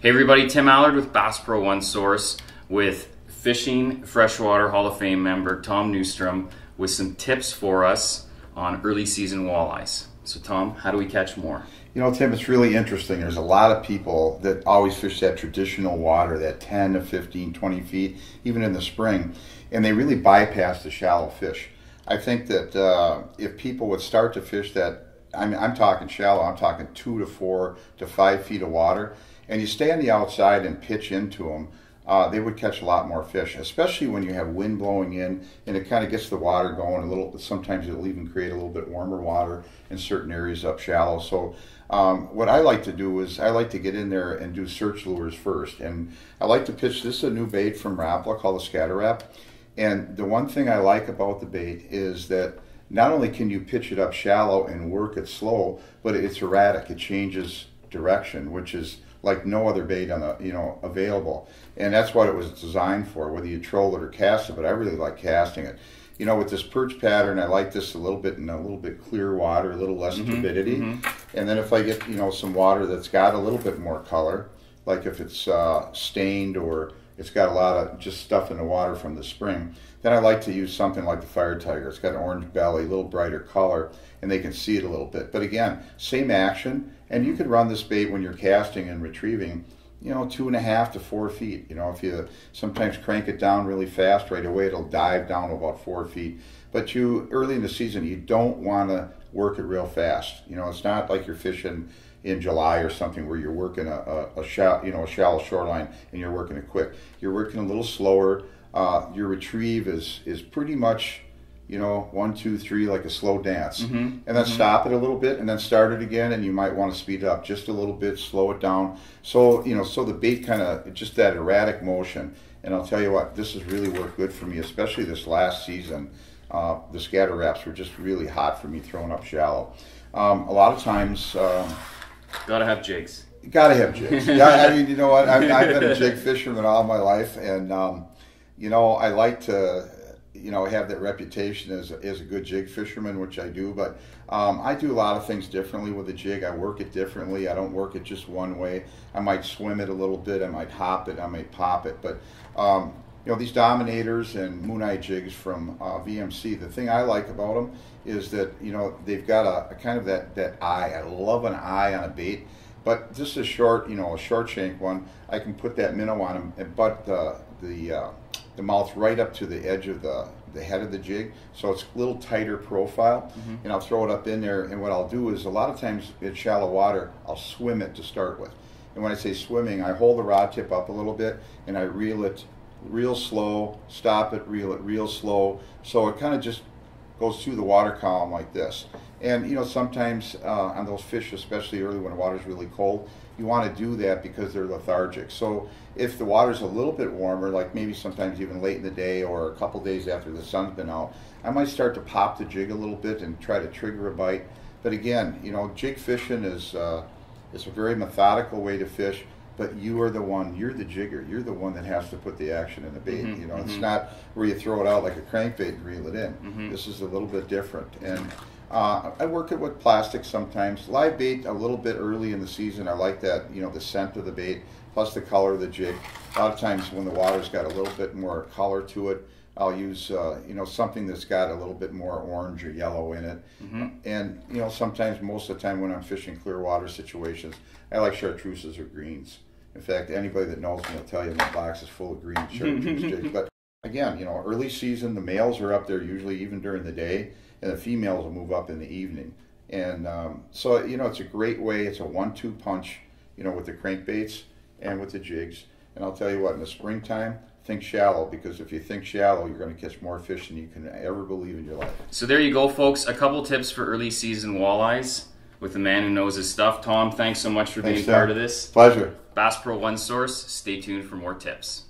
Hey everybody, Tim Allard with Bass Pro One Source with Fishing Freshwater Hall of Fame member Tom Neustrom with some tips for us on early season walleyes. So Tom, how do we catch more? You know, Tim, it's really interesting. There's a lot of people that always fish that traditional water, that 10 to 15, 20 feet, even in the spring, and they really bypass the shallow fish. I think that if people would start to fish that, I'm talking shallow, I'm talking 2 to 4 to 5 feet of water, and you stay on the outside and pitch into them, they would catch a lot more fish, especially when you have wind blowing in and it kind of gets the water going a little. Sometimes it'll even create a little bit warmer water in certain areas up shallow. So what I like to do is I like to get in there and do search lures first. And I like to pitch, this is a new bait from Rapala called the Scatter Wrap. And the one thing I like about the bait is that not only can you pitch it up shallow and work it slow, but it's erratic. It changes direction, which is like no other bait on the available, and that's what it was designed for. Whether you troll it or cast it, but I really like casting it. You know, with this perch pattern, I like this a little bit in a little bit clear water, a little less turbidity, and then if I get some water that's got a little bit more color, like if it's stained or it's got a lot of just stuff in the water from the spring, then I like to use something like the Fire Tiger. It's got an orange belly, a little brighter color, and they can see it a little bit. But again, same action, and you could run this bait when you're casting and retrieving, 2.5 to 4 feet. If you sometimes crank it down really fast right away, it'll dive down to about 4 feet. But early in the season, you don't want to work it real fast. It's not like you're fishing in July or something where you're working a shallow shoreline and you're working it quick. You're working a little slower. Your retrieve is pretty much 1, 2, 3, like a slow dance, and then stop it a little bit and then start it again, and you might want to speed it up just a little bit, slow it down, so so the bait kind of just that erratic motion. And I'll tell you what, this has really worked good for me, especially this last season. The Scatter Wraps were just really hot for me throwing up shallow. A lot of times Gotta have jigs. Gotta have jigs. Yeah, I mean, you know what? I've been a jig fisherman all my life, and I like to have that reputation as a good jig fisherman, which I do. But I do a lot of things differently with a jig. I work it differently. I don't work it just one way. I might swim it a little bit. I might hop it. I might pop it. But these Dominators and Moon Eye jigs from VMC, the thing I like about them is that they've got a kind of that eye. I love an eye on a bait. But just a short, a short shank one, I can put that minnow on them and butt the mouth right up to the edge of the head of the jig, so it's a little tighter profile, and I'll throw it up in there, and what I'll do is a lot of times in shallow water, I'll swim it to start with. And when I say swimming, I hold the rod tip up a little bit, and I reel it real slow, stop it, reel it real slow, so it kind of just goes through the water column like this. And sometimes on those fish, especially early when the water's really cold, you want to do that because they're lethargic. So if the water's a little bit warmer, like maybe sometimes even late in the day or a couple days after the sun's been out, I might start to pop the jig a little bit and try to trigger a bite. But again, jig fishing is a very methodical way to fish. But you're the jigger. You're the one that has to put the action in the bait. It's not where you throw it out like a crankbait and reel it in. This is a little bit different. And I work it with plastic sometimes. Live bait a little bit early in the season. I like that, the scent of the bait, plus the color of the jig. A lot of times when the water's got a little bit more color to it, I'll use something that's got a little bit more orange or yellow in it. And sometimes, most of the time when I'm fishing clear water situations, I like chartreuses or greens. In fact, anybody that knows me will tell you my box is full of green chartreuse jigs. But again, early season, the males are up there usually even during the day, and the females will move up in the evening. And so it's a great way. It's a 1-2 punch, with the crankbaits and with the jigs. And I'll tell you what, in the springtime, think shallow, because if you think shallow, you're going to catch more fish than you can ever believe in your life. So there you go, folks. A couple tips for early season walleyes with the man who knows his stuff. Tom, thanks so much for being part of this. Pleasure. Bass Pro One Source. Stay tuned for more tips.